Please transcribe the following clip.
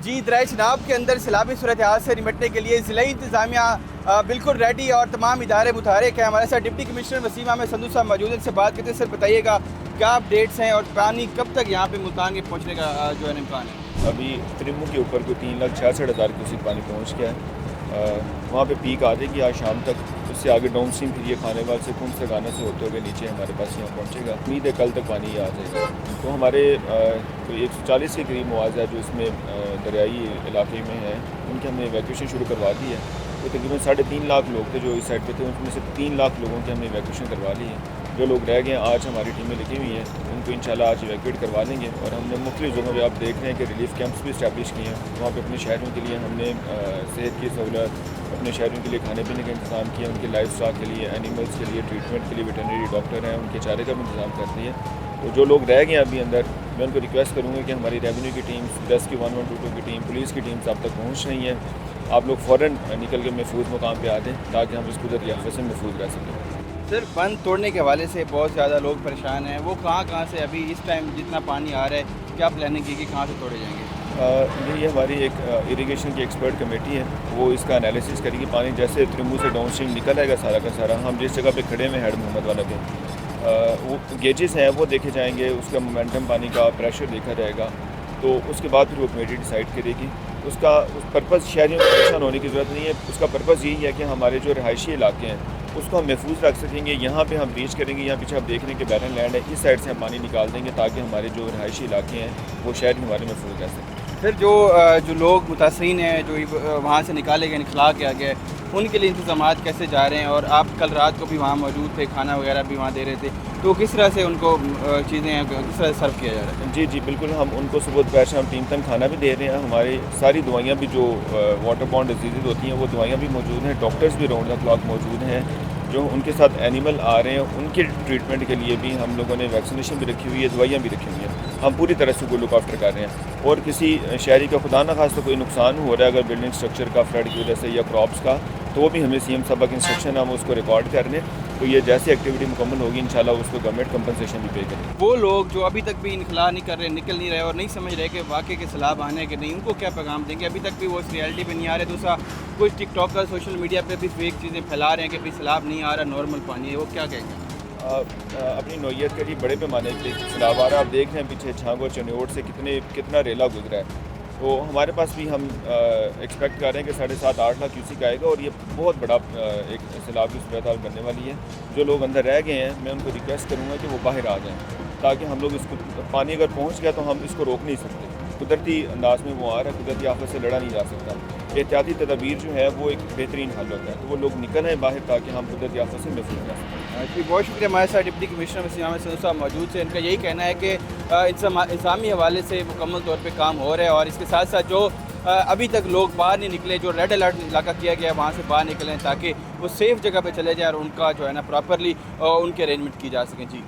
जी, दरिया चनाब के अंदर सैलाबी सूरत हाल से निपटने के लिए ज़िला इंतज़ामिया बिल्कुल रेडी और तमाम इदारे मुतहरिक हैं। हमारे साथ डिप्टी कमिश्नर वसीम अहमद संधू साहब मौजूद हैं। इनसे बात करते हैं। सर बताइएगा क्या अपडेट्स हैं और पानी कब तक यहाँ पे मुल्तान के पहुँचने का जो है इम्कान है? अभी त्रिमू के ऊपर कोई 3,66,000 क्यूसेक पानी पहुँच गया है। वहाँ पे पीक आ जाएगी आज शाम तक। उससे आगे डाउन स्ट्रीम फिर ये खाने वाल से कुंड से गाना से होते हुए नीचे हमारे पास यहाँ पहुँचेगा। उम्मीद है कल तक पानी आ जाएगा। तो हमारे कोई 140 के करीब मुआवजा जो इसमें दरियाई इलाके में है उनकी हमने इवैक्यूएशन शुरू करवा दी है। तो तकरीबन 3.5 लाख लोग थे जो इस साइड पे थे, उनमें से 3 लाख लोगों की हमने इवैक्यूएशन करवा ली है। जो लोग रह गए हैं आज हमारी टीमें लिखी हुई हैं, उनको इंशाल्लाह आज इवैक्यूएट करवा लेंगे। और हमने मुख्तलिफ जगहों पे आप देख रहे हैं कि रिलीफ कैंप्स भी इस्टेब्लिश किए हैं। वहाँ पे अपने शहरों के लिए हमने सेहत की सहूलत, अपने शहरों के लिए खाने पीने का इंतज़ाम किया, उनके लाइफ स्टॉक के लिए, एनिमल्स के लिए ट्रीटमेंट के लिए वेटरनरी डॉक्टर हैं, उनके चारे का भी इंतज़ाम कर दिए। तो जो लोग रह गए हैं अभी अंदर, मैं उनको रिक्वेस्ट करूँगा कि हमारी रेवेन्यू की टीम, रेस्क्यू 1122 की टीम, पुलिस की टीम अब तक पहुँच रही है। आप लोग फ़ौरन निकल के महफूज मुकाम पे आ दें ताकि हम इस कुदरती आफत से महफूज रह सकें। सर बंद तोड़ने के हवाले से बहुत ज़्यादा लोग परेशान हैं। वो कहाँ से अभी इस टाइम जितना पानी आ रहा है क्या प्लानिंग की कि कहाँ से तोड़े जाएंगे? ये हमारी एक इरिगेशन की एक्सपर्ट कमेटी है, वो इसका एनालिसिस करेगी। पानी जैसे त्रिमू से डाउन स्ट्रीम निकल आएगा सारा का सारा, हम जिस जगह पे खड़े में हेड मोहम्मद वाला पे वो गेजेस हैं वो देखे जाएंगे, उसका मोमेंटम पानी का प्रेशर देखा जाएगा। तो उसके बाद फिर वो कमेटी डिसाइड करेगी। उस पर्पज़ शहरियों को परेशान होने की ज़रूरत नहीं है। उसका पर्पज़ यही है कि हमारे जो रिहायशी इलाके हैं उसको हम महफूज रख सकेंगे। यहाँ पे हम रीच करेंगे, यहाँ पीछे आप देख रहे हैं कि बैरन लैंड है, इस साइड से हम पानी निकाल देंगे ताकि हमारे जो रिहायशी इलाके हैं वो शहर हमारे महफूज रह सकें। फिर जो लोग मुतासरीन हैं जो वहाँ से निकाले गए, निकला के आ गए, उनके लिए इंतजाम कैसे जा रहे हैं? और आप कल रात को भी वहाँ मौजूद थे, खाना वगैरह भी वहाँ दे रहे थे, तो किस तरह से उनको चीज़ें किस तरह से सर्व किया जा रहा है? जी बिल्कुल, हम उनको सुबह दोपहर शाम 3 टाइम खाना भी दे रहे हैं। हमारी सारी दवाइयाँ भी जो वाटर बॉर्न डिजीज़ होती हैं वो दवाइयाँ भी मौजूद हैं। डॉक्टर्स भी राउंड द क्लॉक मौजूद हैं। जो उनके साथ एनिमल आ रहे हैं उनके ट्रीटमेंट के लिए भी हम लोगों ने वैक्सीनेशन भी रखी हुई है, दवाइयाँ भी रखी हुई हैं। हम पूरी तरह से उनको लुक आफ्टर कर रहे हैं। और किसी शहरी का खुदा न खास्ता कोई नुकसान हो रहा है अगर बिल्डिंग स्ट्रक्चर का, फ्लड की वजह से या क्रॉप्स का, तो वो भी हमें CM साहब का इंस्ट्रक्शन है, हम उसको रिकॉर्ड कर रहे हैं। तो ये जैसी एक्टिविटी मुकम्मल होगी इंशाल्लाह उसको गवर्नमेंट कंपनसेशन भी पे करेगी। वो लोग जो अभी तक भी इनखला नहीं कर रहे, निकल नहीं रहे और नहीं समझ रहे कि वाकई के सैलाब आने के नहीं, उनको क्या पैगाम देंगे? अभी तक भी वो इस रियलिटी पे नहीं आ रहे। दूसरा कुछ टिकटॉकर सोशल मीडिया पे भी फेक चीज़ें फैला रहे हैं कि भाई सैलाब नहीं आ रहा, नॉर्मल पानी है, वो क्या कहेंगे? अपनी नौयत के लिए बड़े पैमाने पे सैलाब आ रहा है। आप देख रहे हैं पीछे छांग और चनियोट से कितना रेला गुजरा है। तो हमारे पास भी हम एक्सपेक्ट कर रहे हैं कि 7.5-8 लाख क्यूसेक आएगा और ये बहुत बड़ा एक सैलाब की सूरत हाल बनने वाली है। जो लोग अंदर रह गए हैं मैं उनको रिक्वेस्ट करूँगा कि वो बाहर आ जाएँ ताकि हम लोग इसको, पानी अगर पहुँच गया तो हम इसको रोक नहीं सकते। कुदरती अंदाज में वो आ रहा है, कुदरती आफत से लड़ा नहीं जा सकता। एहतियाती तदाबीर जो है वो एक बेहतरीन हल होता है। तो वो लोग निकल आए बाहर ताकि हम कुदरती आफत से महफूज रह सकें। जी बहुत शुक्रिया। हमारे साथ डिप्टी कमिश्नर वसीम अहमद संधू साहब मौजूद से। इनका यही कहना है कि इंतज़ामी हवाले से मुकम्मल तौर पे काम हो रहा है और इसके साथ साथ जो अभी तक लोग बाहर नहीं निकले, जो रेड अलर्ट इलाका किया गया है वहाँ से बाहर निकलें ताकि वो सेफ़ जगह पे चले जाएँ और उनका जो है ना प्रॉपरली उनके अरेंजमेंट की जा सकें। जी।